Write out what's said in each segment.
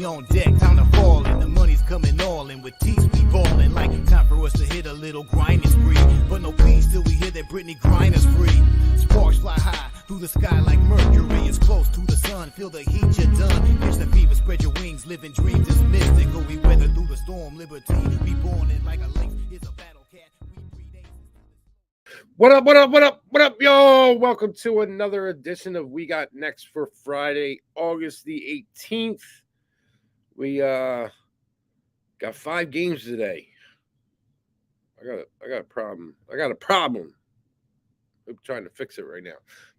Energy on deck, time to fall in. The money's coming all in with teeth we ballin'. Like time for us to hit a little grinding spree. But no peace till we hear that Britney Griner's free. Sparks fly high through the sky like Mercury. It's close to the sun, feel the heat, you're done. Catch the fever, spread your wings, living dreams is mystical. We weather through the storm, liberty. Be born in like a lynx, it's a battle cat. What up, y'all? Welcome to another edition of We Got Next for Friday, August the 18th. We got 5 games today. I got a problem. I'm trying to fix it right now.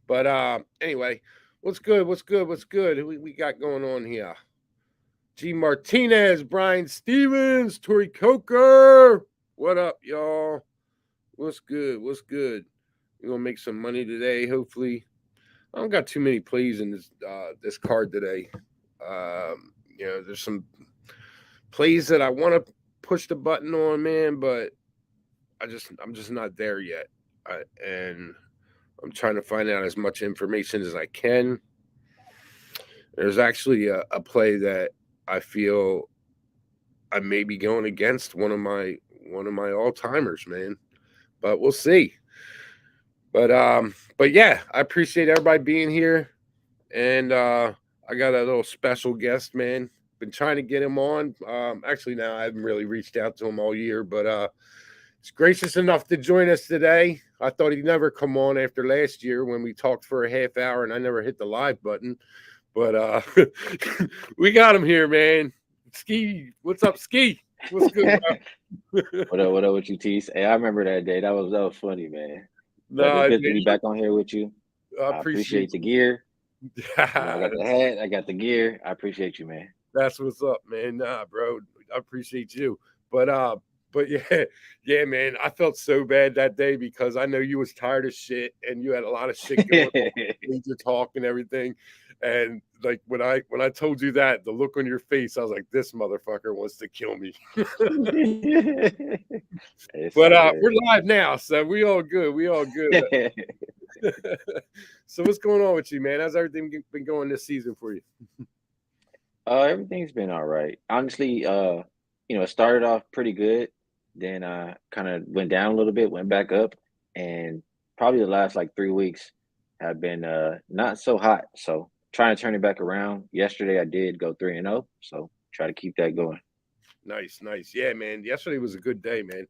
But anyway, what's good? We got going on here? G. Martinez, Brian Stevens, Tori Coker. What up, y'all? What's good? We're gonna make some money today, hopefully. I don't got too many plays in this card today. There's some plays that I want to push the button on, man, but I'm just not there yet. And I'm trying to find out as much information as I can. There's actually a play that I feel I may be going against one of my all-timers, man. But we'll see. But yeah, I appreciate everybody being here. And I got a little special guest, man. Been trying to get him on. Actually, now I haven't really reached out to him all year, but he's gracious enough to join us today. I thought he'd never come on after last year when we talked for a half hour and I never hit the live button. But we got him here, man. Skee, what's up, Skee? What's good, bro? What up with you, Tease? Hey, I remember that day. That was funny, man. No, it's good to be back on here with you. I appreciate the gear. I got the hat. I got the gear. I appreciate you, man. That's what's up, man. Nah, bro. I appreciate you. But yeah, man. I felt so bad that day because I know you was tired of shit and you had a lot of shit going on, major talk and everything. And like when I told you that, the look on your face, I was like, this motherfucker wants to kill me. But we're live now, so we all good. So what's going on with you, man? How's everything been going this season for you? Everything's been all right. Honestly, it started off pretty good. Then I kind of went down a little bit, went back up, and probably the last like 3 weeks have been not so hot. So trying to turn it back around. Yesterday I did go 3-0, so try to keep that going. Nice. Yeah, man. Yesterday was a good day, man.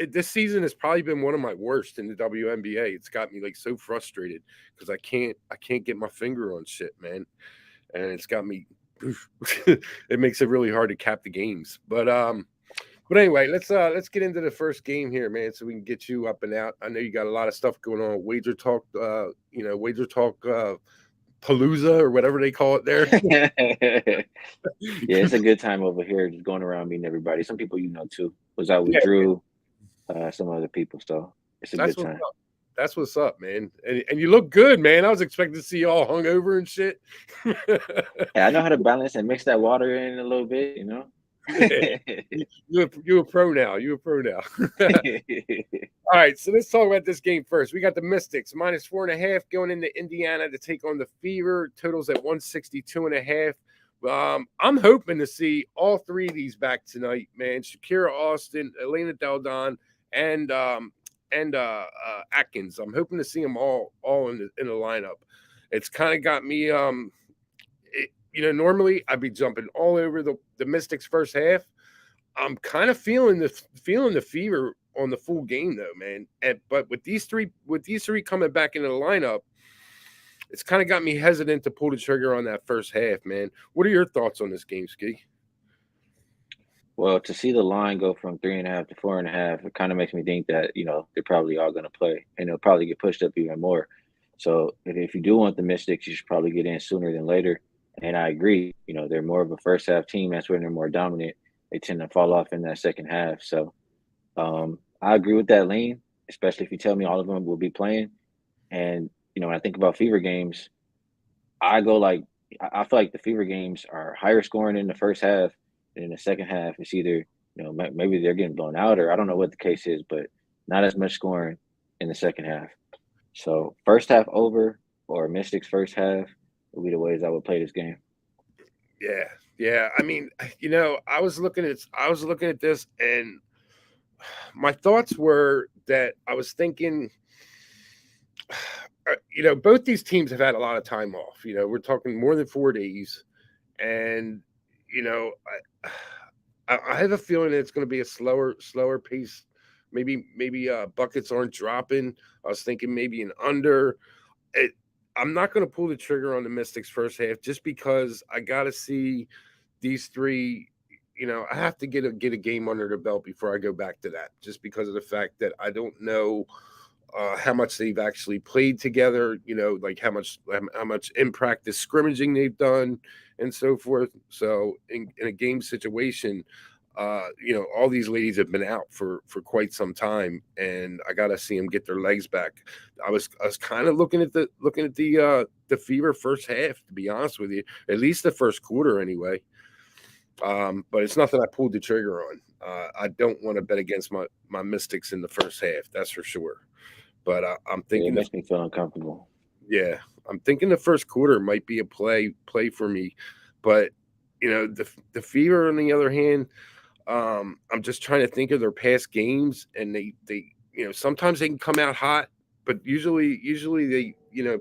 This season has probably been one of my worst in the WNBA. It's got me like so frustrated because I can't get my finger on shit, man. And it's got me it makes it really hard to cap the games. But anyway, let's get into the first game here, man, so we can get you up and out. I know you got a lot of stuff going on. Wager Talk Palooza or whatever they call it there. Yeah, it's a good time over here, just going around meeting everybody. Some people you know too. Was out with Drew, some other people. So it's a good time. That's what's up, man. And you look good, man. I was expecting to see you all hungover and shit. Yeah, I know how to balance and mix that water in a little bit, you know. Yeah. You're a pro now. All right, so let's talk about this game first. We got the Mystics -4.5 going into Indiana to take on the Fever. Totals at 162.5. I'm hoping to see all 3 of these back tonight, man. Shakira Austin, Elena Del Don, and Atkins. I'm hoping to see them all in the lineup. It's kind of got me normally I'd be jumping all over the Mystics first half. I'm kind of feeling the Fever on the full game though, man. But with these three coming back into the lineup, it's kind of got me hesitant to pull the trigger on that first half, man. What are your thoughts on this game, Skee? Well, to see the line go from 3.5 to 4.5, it kind of makes me think that, they're probably all going to play and they'll probably get pushed up even more. So if you do want the Mystics, you should probably get in sooner than later. And I agree, they're more of a first half team. That's when they're more dominant. They tend to fall off in that second half. So I agree with that lean, especially if you tell me all of them will be playing. And, when I think about Fever games, I feel like the Fever games are higher scoring in the first half. In the second half, it's either, maybe they're getting blown out or I don't know what the case is, but not as much scoring in the second half. So first half over or Mystics first half would be the ways I would play this game. Yeah. I mean, I was looking at this, and my thoughts were that I was thinking, both these teams have had a lot of time off. We're talking more than 4 days, and you know, I have a feeling it's going to be a slower pace. Maybe buckets aren't dropping. I was thinking maybe an under. It, I'm not going to pull the trigger on the Mystics first half just because I got to see these three. I have to get a game under the belt before I go back to that. Just because of the fact that I don't know how much they've actually played together. Like how much in practice scrimmaging they've done and so forth. So in a game situation, all these ladies have been out for quite some time, and I got to see them get their legs back. I was kind of looking at the Fever first half, to be honest with you, at least the first quarter anyway. But it's nothing I pulled the trigger on. I don't want to bet against my Mystics in the first half, that's for sure. But I'm thinking it makes me feel uncomfortable. Yeah, I'm thinking the first quarter might be a play for me, but the Fever on the other hand, I'm just trying to think of their past games, and they sometimes they can come out hot, but usually they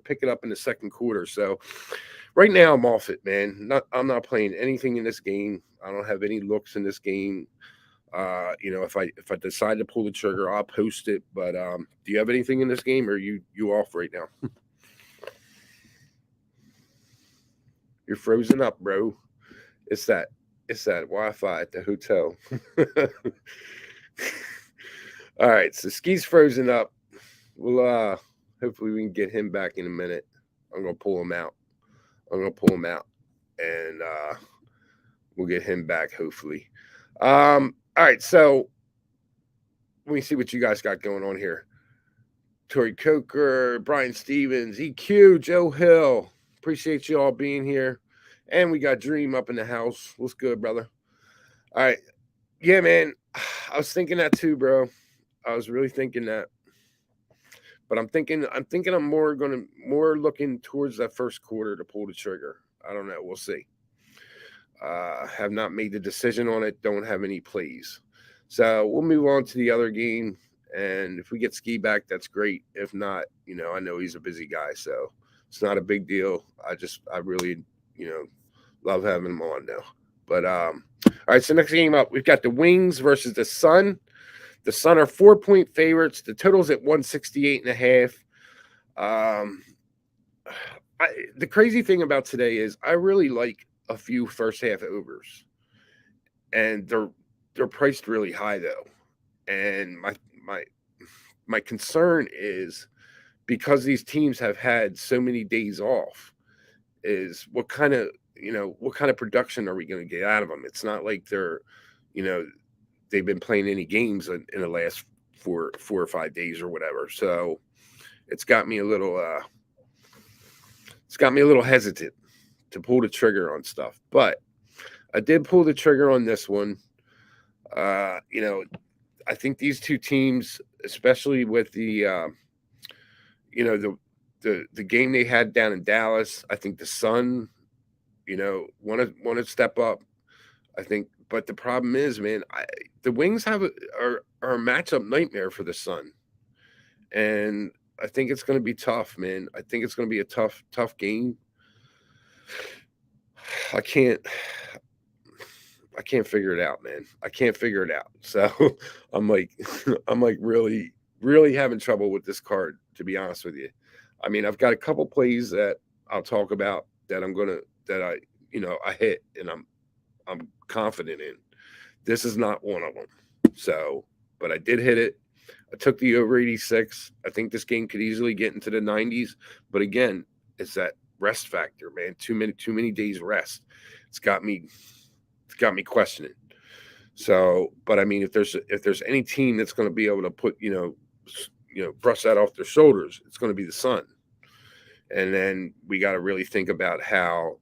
pick it up in the second quarter. So right now I'm off it, man. I'm not playing anything in this game. I don't have any looks in this game. If I decide to pull the trigger, I'll post it. But do you have anything in this game, or are you off right now? You're frozen up, bro. It's that Wi-Fi at the hotel. All right, so Skee's frozen up. Well, hopefully we can get him back in a minute. I'm gonna pull him out, and we'll get him back hopefully. All right, so let me see what you guys got going on here. Tori Coker, Brian Stevens, EQ, Joe Hill. Appreciate you all being here. And we got Dream up in the house. What's good, brother? All right. Yeah, man. I was thinking that too, bro. I was really thinking that. But I'm thinking I'm more looking towards that first quarter to pull the trigger. I don't know. We'll see. Have not made the decision on it. Don't have any plays. So we'll move on to the other game. And if we get Skee back, that's great. If not, I know he's a busy guy, so it's not a big deal. I really, love having him on now. But all right, so next game up, we've got the Wings versus the Sun. The Sun are 4-point favorites. The total's at 168.5. The crazy thing about today is I really like a few first half overs, and they're priced really high though. And my concern is because these teams have had so many days off, is what kind of production are we going to get out of them? It's not like they're, they've been playing any games in the last 4 or 5 days or whatever. So it's got me a little hesitant to pull the trigger on stuff. But I did pull the trigger on this one. I think these two teams, especially with the the game they had down in Dallas, I think the Sun, want to step up. I think, but the problem is, man, the Wings are a matchup nightmare for the Sun, and I think it's going to be tough, man. I think it's going to be a tough game. I can't figure it out, man. I can't figure it out. So I'm like really, really having trouble with this card, to be honest with you. I mean, I've got a couple plays that I'll talk about that I hit and I'm confident in. This is not one of them. So, but I did hit it. I took the over 86. I think this game could easily get into the 90s. But again, it's that rest factor, man. Too many days rest. It's got me questioning. So, but I mean, if there's any team that's going to be able to put, brush that off their shoulders, it's going to be the Sun. And then we got to really think about how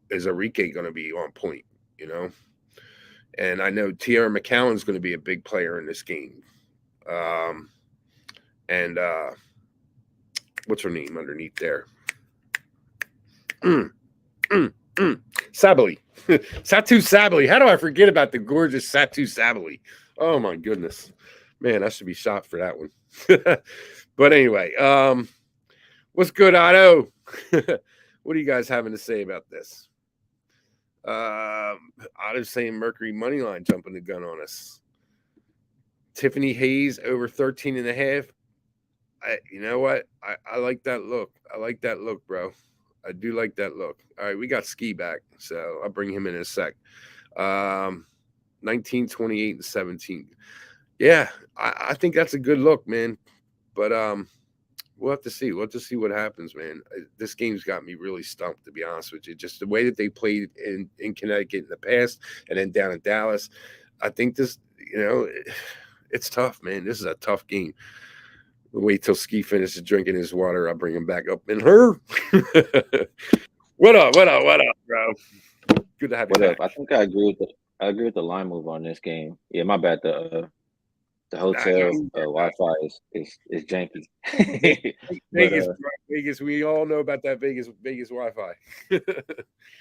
is Enrique going to be on point, And I know Tierra McCowan's going to be a big player in this game. And what's her name underneath there? Sabali. Satu Sabali. How do I forget about the gorgeous Satu Sabali? Oh my goodness. Man, I should be shot for that one. But anyway, what's good, Otto? What are you guys having to say about this? Otto's saying Mercury money line jumping the gun on us. Tiffany Hayes over 13 and a half. You know what? I like that look. I like that look, bro. I do like that look. All right, we got Ski back, so I'll bring him in a sec. 19, 28, and 17. Yeah, I think that's a good look, man. But we'll have to see. We'll have to see what happens, man. This game's got me really stumped, to be honest with you. Just the way that they played in Connecticut in the past and then down in Dallas. I think this, it's tough, man. This is a tough game. We'll wait till Ski finishes drinking his water. I'll bring him back up in her. What up, bro? Good to have you back. I think I agree with the line move on this game. Yeah, my bad. The hotel Wi-Fi is janky. Vegas. We all know about that Vegas Wi-Fi.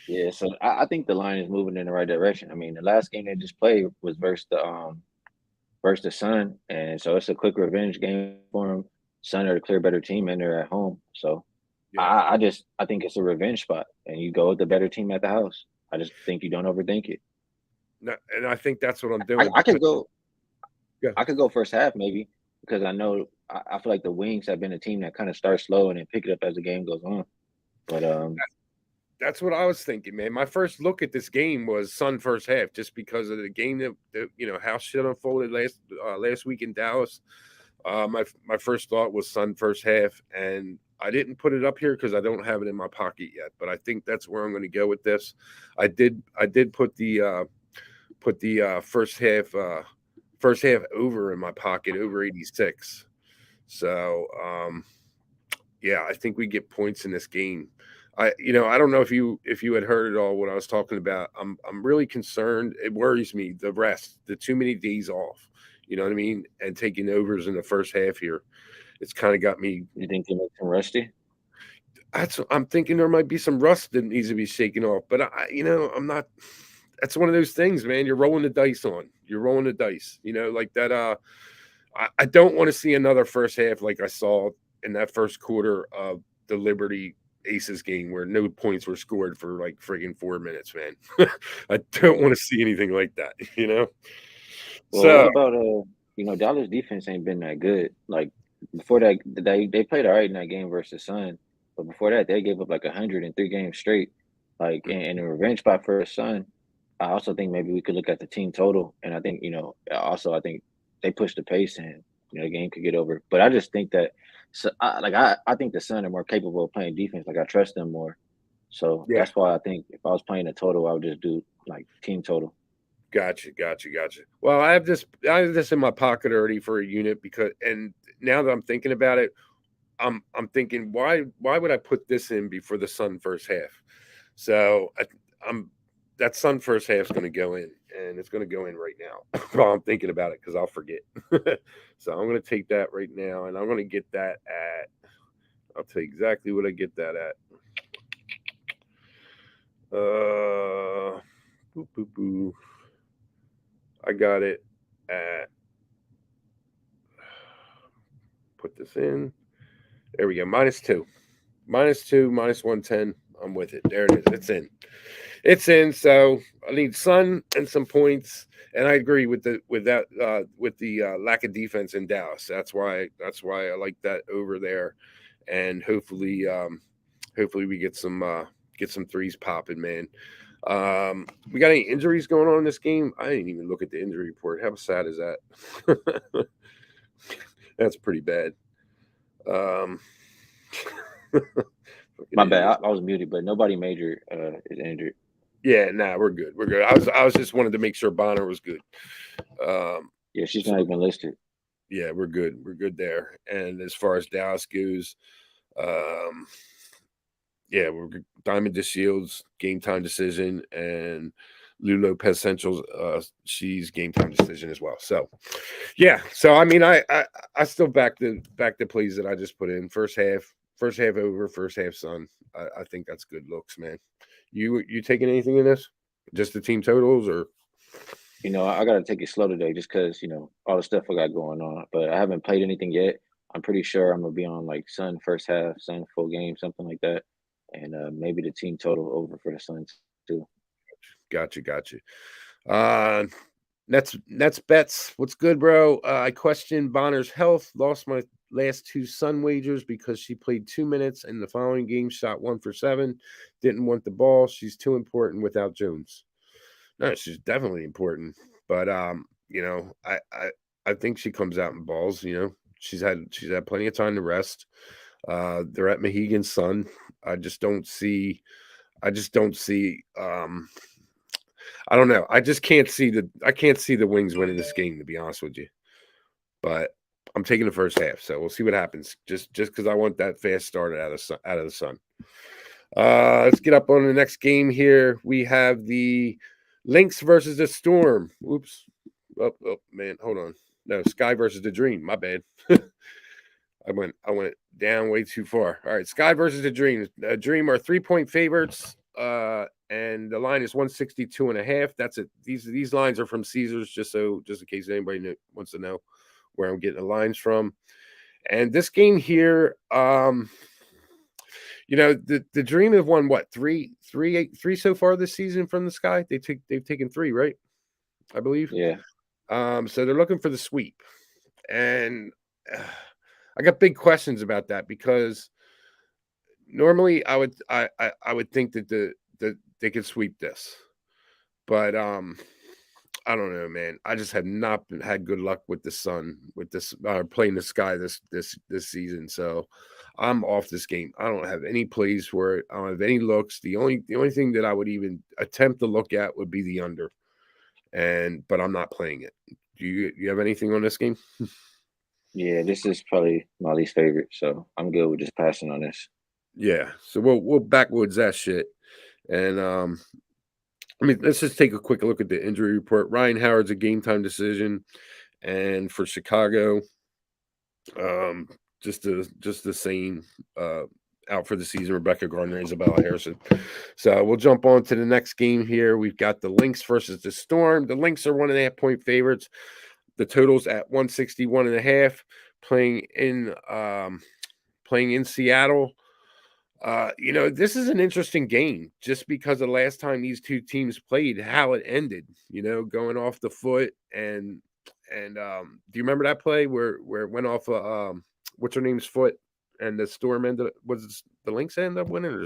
Yeah, so I think the line is moving in the right direction. I mean, the last game they just played was versus the Sun, and so it's a quick revenge game for them. Sun are the clear better team, and they're at home. So yeah. I think it's a revenge spot, and you go with the better team at the house. I just think you don't overthink it. No, and I think that's what I'm doing. I could go. Yeah. I could go first half maybe, because I know I feel like the Wings have been a team that kind of starts slow and then pick it up as the game goes on. But that's what I was thinking, man. My first look at this game was Sun first half, just because of the game that how shit unfolded last week in Dallas. My first thought was Sun first half, and I didn't put it up here because I don't have it in my pocket yet. But I think that's where I'm going to go with this. I did put the first half over in my pocket, over 86. So yeah, I think we get points in this game. I don't know if you had heard at all what I was talking about. I'm really concerned. It worries me, the rest, the too many days off. You know what I mean? And taking overs in the first half here. It's kind of got me. You think you make some rusty? I'm thinking there might be some rust that needs to be shaken off. But I'm not. That's one of those things, man. You're rolling the dice on. You're rolling the dice. Like that. I don't want to see another first half like I saw in that first quarter of the Liberty Aces game where no points were scored for like friggin' 4 minutes, man. I don't want to see anything like that, Well, so, what about Dallas defense ain't been that good. Like before that, they played all right in that game versus Sun, but before that, they gave up like 100 in 3 games straight. Like in a revenge spot for the Sun. I also think maybe we could look at the team total, and I think I think they pushed the pace and the game could get over. But I just think that. So I think the Sun are more capable of playing defense. Like I trust them more. So That's why I think if I was playing a total, I would just do like team total. Gotcha. Well, I have this in my pocket already for a unit and now that I'm thinking about it, I'm thinking why would I put this in before the Sun first half? So that Sun first half is going to go in, and it's going to go in right now while I'm thinking about it because I'll forget. So I'm going to take that right now, and I'm going to get that at – I'll tell you exactly what I get that at. I got it at – put this in. There we go, -2. -2, -110. I'm with it. There it is. It's in. It's in. So I need Sun and some points, and I agree with the lack of defense in Dallas. That's why I like that over there, and hopefully we get some threes popping, man. We got any injuries going on in this game? I didn't even look at the injury report. How sad is that? That's pretty bad. My bad. I was muted, but nobody major is injured. Yeah, we're good. We're good. I was just wanted to make sure Bonner was good. Yeah, she's not even listed. Yeah, we're good. We're good there. And as far as Dallas goes, we're good. Diamond DeShields, game time decision, and Lou Lopez Central's she's game time decision as well. So yeah. So I mean I still back the plays that I just put in. First half over, first half Sun. I think that's good looks, man. You taking anything in this? Just the team totals, or I got to take it slow today just because, all the stuff I got going on. But I haven't played anything yet. I'm pretty sure I'm going to be on like Sun first half, Sun full game, something like that. And maybe the team total over for the Suns too. Gotcha. Uh, Nets bets. What's good, bro? I questioned Bonner's health. Lost my last 2 Sun wagers because she played 2 minutes in the following game. Shot 1 for 7. Didn't want the ball. She's too important without Jones. No, she's definitely important. But I think she comes out in balls. She's had plenty of time to rest. They're at Mohegan Sun. I just don't see. I don't know. I just can't see the Wings winning this game, to be honest with you. But I'm taking the first half, so we'll see what happens. Just because I want that fast start out of the Sun. Let's get up on the next game here. We have the Lynx versus the Storm. Oops. Oh man, hold on. No, Sky versus the Dream. My bad. I went down way too far. All right, Sky versus the Dream. Dream are 3-point favorites. And the line is 162.5. That's it. These lines are from Caesars, just in case anybody wants to know where I'm getting the lines from. And this game here, the Dream have won what three so far this season from the Sky. They've taken 3, right? I believe. Yeah. So they're looking for the sweep, and I got big questions about that because normally I would think that they could sweep this, but I don't know, man. I just have not had good luck with the Sun with this playing the Sky this season. So I'm off this game. I don't have any plays for it. I don't have any looks. The only thing that I would even attempt to look at would be the under, but I'm not playing it. Do you have anything on this game? Yeah, this is probably my least favorite, so I'm good with just passing on this. Yeah, so we'll backwoods that shit, and let's just take a quick look at the injury report. Ryan Howard's a game time decision, and for Chicago, just the same out for the season. Rebecca Gardner, Isabella Harrison. So we'll jump on to the next game here. We've got the Lynx versus the Storm. The Lynx are 1.5 point favorites. The total's at 161.5. Playing in Seattle. This is an interesting game just because the last time these two teams played, how it ended, going off the foot and do you remember that play where it went off what's her name's foot and the Storm the Lynx end up winning or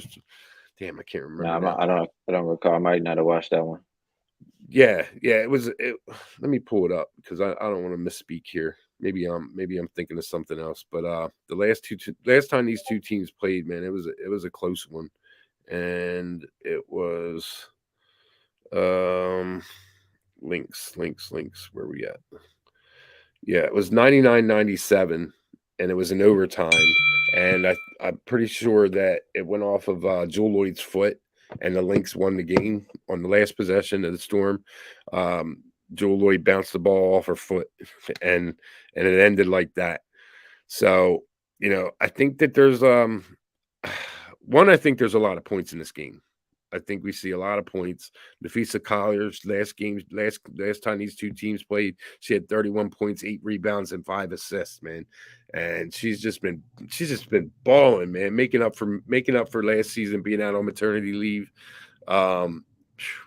damn, I can't remember. No, I don't recall. I might not have watched that one. Yeah, it was let me pull it up because I don't want to misspeak here. Maybe I'm thinking of something else, but the last time these two teams played, man, it was a close one, and it was Lynx. Where we at? Yeah, it was 99-97, and it was in overtime, and I'm pretty sure that it went off of Jewel Lloyd's foot, and the Lynx won the game on the last possession of the Storm. Jewel Lloyd bounced the ball off her foot, and it ended like that. So, I think that there's I think there's a lot of points in this game. I think we see a lot of points. Nafisa Collier's last time these two teams played, she had 31 points, 8 rebounds, and 5 assists, man. And she's just been balling, man, making up for last season being out on maternity leave.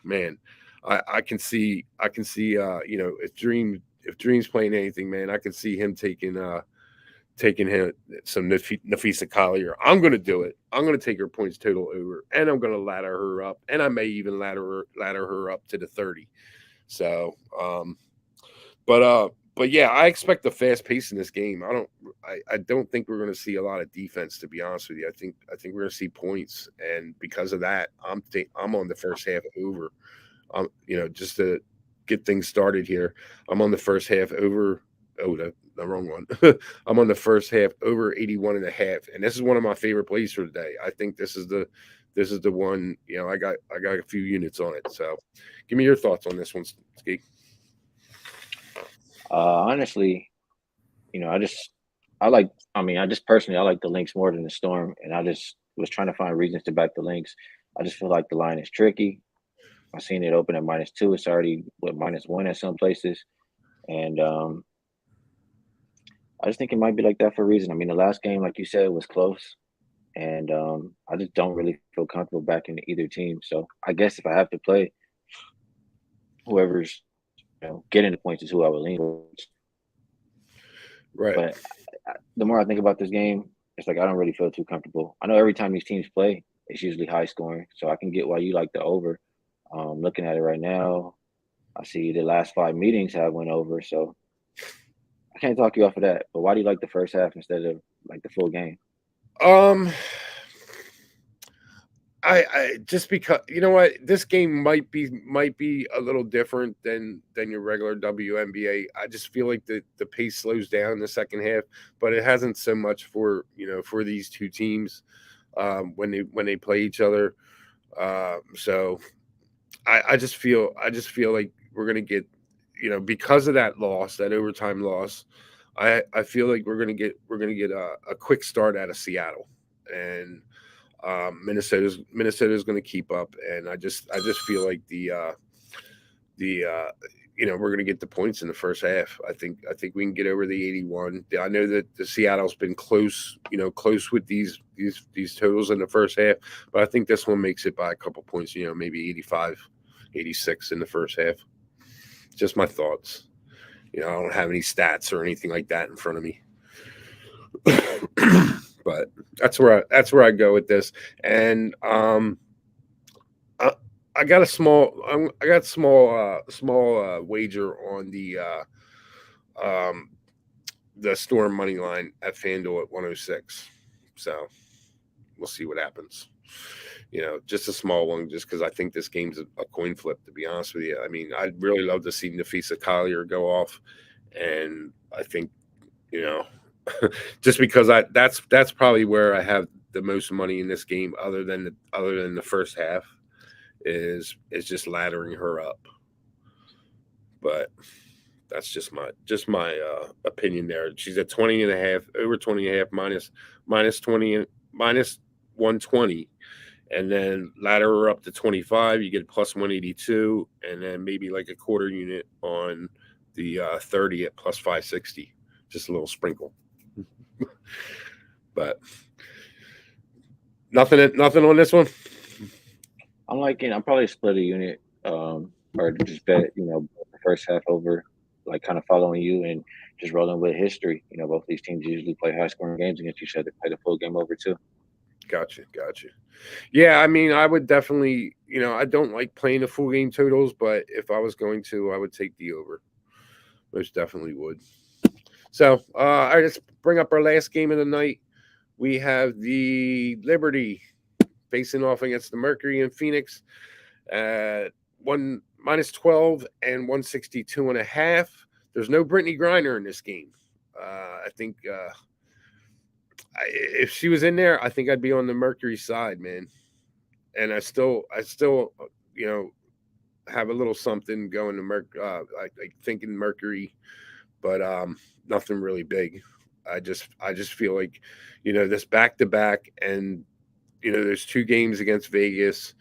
Man, I can see if Dream's playing anything, man, I can see him taking him some Nafisa Collier. I'm going to do it. I'm going to take her points total over, and I'm going to ladder her up, and I may even ladder her up to the 30. So, but yeah, I expect a fast pace in this game. I don't think we're going to see a lot of defense, to be honest with you. I think we're going to see points, and because of that, I'm on the first half over. Just to get things started here, I'm on the first half over. Oh, the wrong one. I'm on the first half over 81.5, and this is one of my favorite plays for today. I think this is the one. I got a few units on it. So, give me your thoughts on this one, Skee. Honestly, I like the Lynx more than the Storm, and I just was trying to find reasons to back the Lynx. I just feel like the line is tricky. I've seen it open at -2. It's already -1 at some places, and I just think it might be like that for a reason. I mean, the last game, like you said, was close, and I just don't really feel comfortable backing either team. So I guess if I have to play, whoever's getting the points is who I would lean towards. Right. But the more I think about this game, it's like I don't really feel too comfortable. I know every time these teams play, it's usually high scoring, so I can get why you like the over. Looking at it right now, I see the last 5 meetings have went over, so I can't talk you off of that. But why do you like the first half instead of like the full game? Um, I just because you know what, this game might be a little different than your regular WNBA. I just feel like the pace slows down in the second half, but it hasn't so much for for these two teams when they play each other. So I just feel like we're gonna get because of that loss, that overtime loss. I feel like we're gonna get a quick start out of Seattle, and Minnesota's going to keep up, and I just feel like the we're going to get the points in the first half. I think we can get over the 81. I know that the Seattle's been close, close with these totals in the first half, but I think this one makes it by a couple points. Maybe 85, 86 in the first half. Just my thoughts. I don't have any stats or anything like that in front of me. But that's where I go with this, and I got a small wager on the Storm money line at FanDuel at 106. So we'll see what happens. Just a small one, just because I think this game's a coin flip. To be honest with you, I mean, I'd really love to see Nafisa Collier go off, and I think just because that's probably where I have the most money in this game, other than the first half, is just laddering her up. But that's just my opinion there. She's at 20.5, over 20.5, minus 20, minus 120, and then ladder her up to 25. You get plus 182, and then maybe like a quarter unit on the 30 at plus 560. Just a little sprinkle. But nothing on this one. I'm probably split a unit, or just bet, the first half over, like kind of following you and just rolling with history. Both these teams usually play high scoring games against each other, play the full game over too. Gotcha. Yeah, I mean, I would definitely, I don't like playing the full game totals, but if I was going to, I would take the over. Most definitely would. So, all right, let's bring up our last game of the night. We have the Liberty facing off against the Mercury in Phoenix at -12 and 162.5. There's no Brittany Griner in this game. I think if she was in there, I think I'd be on the Mercury side, man. And I still have a little something going to like thinking Mercury, but nothing really big. I just feel like, this back to back, and there's 2 games against Vegas.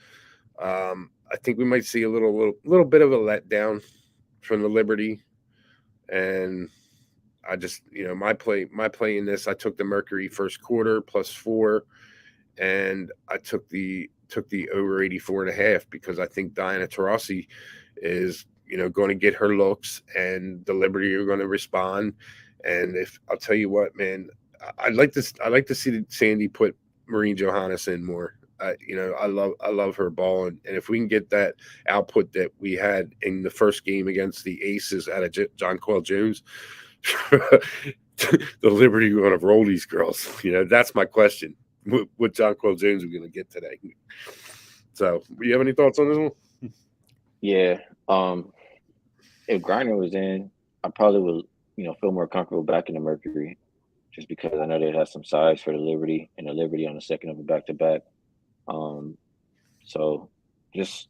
I think we might see a little bit of a letdown from the Liberty, and I just my play in this, I took the Mercury first quarter +4, and I took the over 84.5 because I think Diana Taurasi is going to get her looks, and the Liberty are going to respond. And if I'll tell you what, man, I'd like to see Sandy put Maureen Johannes in more. I love her ball, and if we can get that output that we had in the first game against the Aces out of Jonquel Jones, the Liberty are going to roll these girls. That's my question. What Jonquel Jones are going to get today? So, do you have any thoughts on this one? Yeah. If Griner was in, I probably would, feel more comfortable backing the Mercury, just because I know they have some size for the Liberty, and the Liberty on the second of a back-to-back. So just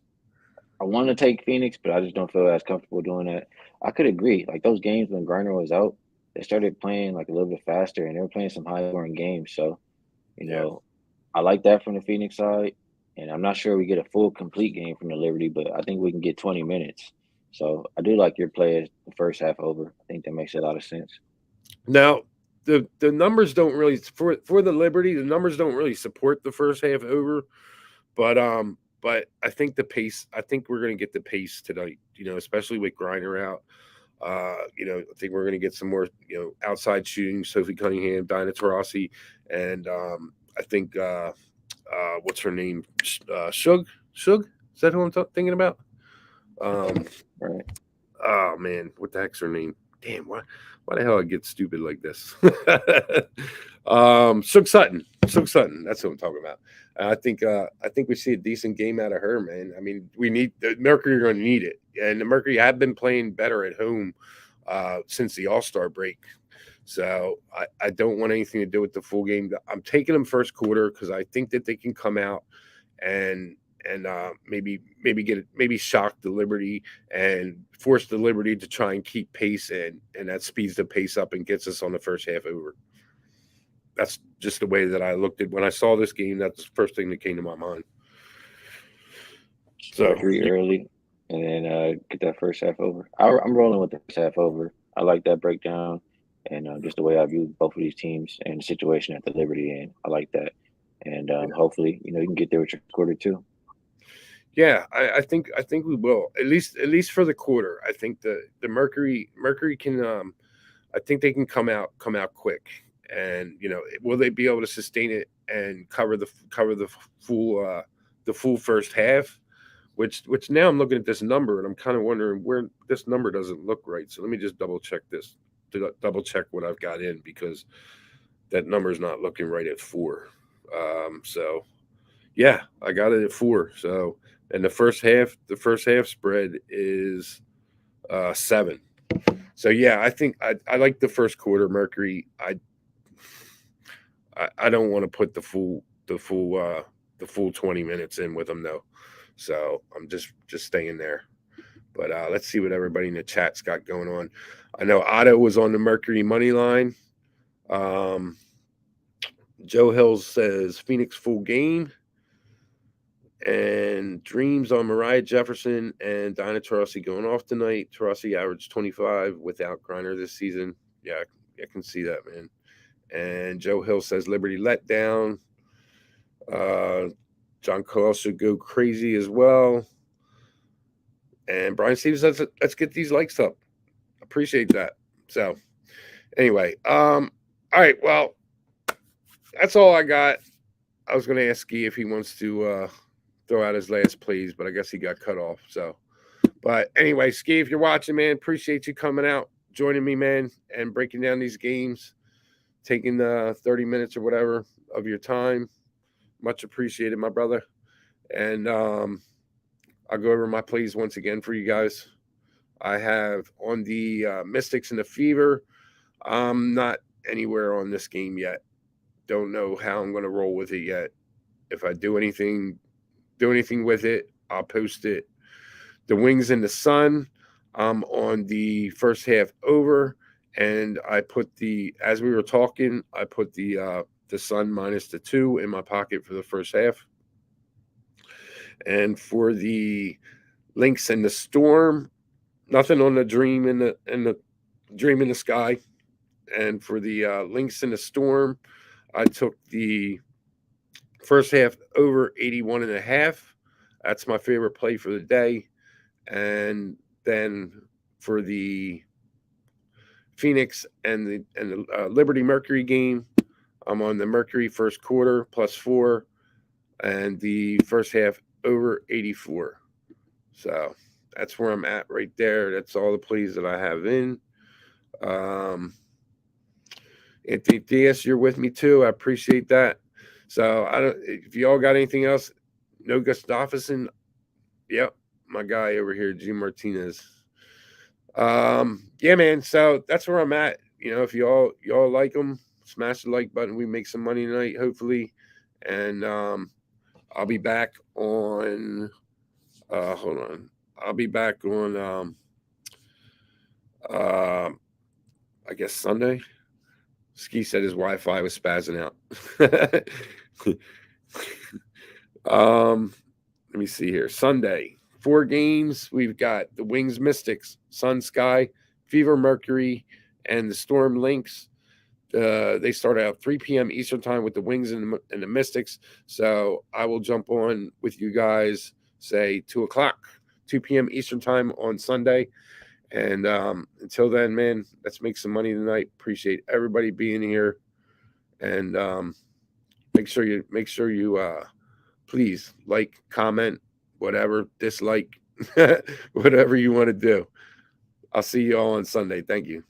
I want to take Phoenix, but I just don't feel as comfortable doing that. I could agree. Like those games when Griner was out, they started playing like a little bit faster, and they were playing some high-scoring games. So, I like that from the Phoenix side. And I'm not sure we get a full complete game from the Liberty, but I think we can get 20 minutes. So I do like your play as the first half over. I think that makes a lot of sense. Now, the numbers don't really for the Liberty, the numbers don't really support the first half over, but I think the pace. I think we're going to get the pace tonight. Especially with Griner out. I think we're going to get some more outside shooting. Sophie Cunningham, Dinah Taurasi, and I think what's her name? Shug. Shug. Is that who I'm thinking about? Right. Oh man, what the heck's her name? Damn, why the hell I get stupid like this? Shug Sutton. Shug Sutton. That's what I'm talking about. I think we see a decent game out of her, man. I mean, we need the Mercury are going to need it, and the Mercury have been playing better at home since the All-Star break. So I don't want anything to do with the full game. I'm taking them first quarter because I think that they can come out and maybe shock the Liberty and force the Liberty to try and keep pace, and that speeds the pace up and gets us on the first half over. That's just the way that I looked at when I saw this game. That's the first thing that came to my mind. So Mercury early, and then get that first half over. I'm rolling with the first half over. I like that breakdown, and just the way I view both of these teams and the situation at the Liberty end. I like that, and hopefully, you can get there with your quarter too. Yeah, I think we will at least for the quarter. I think the Mercury can. I think they can come out quick, and will they be able to sustain it and cover the full first half? Which now I'm looking at this number and I'm kind of wondering where this number doesn't look right. So let me just double check this to double check what I've got in, because that number's not looking right at 4. So yeah, I got it at 4. So. And the first half spread is 7. So yeah, I think I like the first quarter Mercury. I don't want to put the full 20 minutes in with them though. So I'm just staying there. But let's see what everybody in the chat's got going on. I know Otto was on the Mercury money line. Joe Hills says Phoenix full game. And Dreams on Mariah Jefferson and Dinah Taurasi going off tonight. Taurasi averaged 25 without Griner this season. Yeah, I can see that, man. And Joe Hill says Liberty let down. John Cole should go crazy as well. And Brian Stevens says, let's get these likes up. Appreciate that. So, anyway, all right, well, that's all I got. I was going to ask Skee if he wants to throw out his last plays, but I guess he got cut off. So, but anyway, Skee, if you're watching, man, appreciate you coming out, joining me, man, and breaking down these games, taking 30 minutes or whatever of your time. Much appreciated, my brother. And I'll go over my plays once again for you guys. I have on the Mystics and the Fever. I'm not anywhere on this game yet. Don't know how I'm going to roll with it yet. If I do anything with it, I'll post it. The Wings and the Sun, I'm on the first half over, and I put as we were talking, I put the Sun minus the 2 in my pocket for the first half. And for the Lynx and the Storm, nothing on the Dream in the Dream in the Sky. And for the Lynx and the Storm, I took the first half over 81.5. That's my favorite play for the day. And then for the Phoenix and the Liberty Mercury game, I'm on the Mercury first quarter +4 and the first half over 84. So that's where I'm at right there. That's all the plays that I have in. Anthony Diaz, you're with me too. I appreciate that. So if you all got anything else, no Gustafsson. Yep, my guy over here, G Martinez. Yeah, man. So that's where I'm at. If y'all like them, smash the like button. We make some money tonight, hopefully. And I'll be back on. Hold on. I'll be back on. I guess Sunday. Skee said his Wi-Fi was spazzing out. Let me see here. Sunday, 4 games. We've got the Wings Mystics, Sun Sky, Fever Mercury, and the Storm Lynx. They start out 3 p.m. Eastern time with the Wings and the Mystics. So I will jump on with you guys, say 2 o'clock, 2 p.m. Eastern time on Sunday. And until then, man, let's make some money tonight. Appreciate everybody being here. And make sure you please like, comment, whatever, dislike, whatever you want to do. I'll see you all on Sunday. Thank you.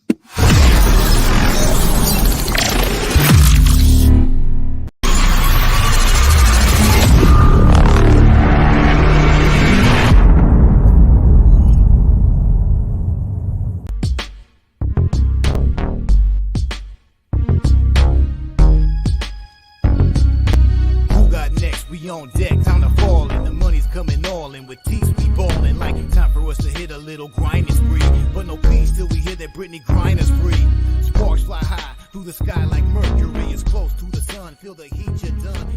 On deck, time to fall in. The money's coming all in. With teeth we ballin'. Like time for us to hit a little grinding spree. But no peace till we hear that Britney Griner's free. Sparks fly high through the sky like Mercury. It's close to the sun. Feel the heat, you're done.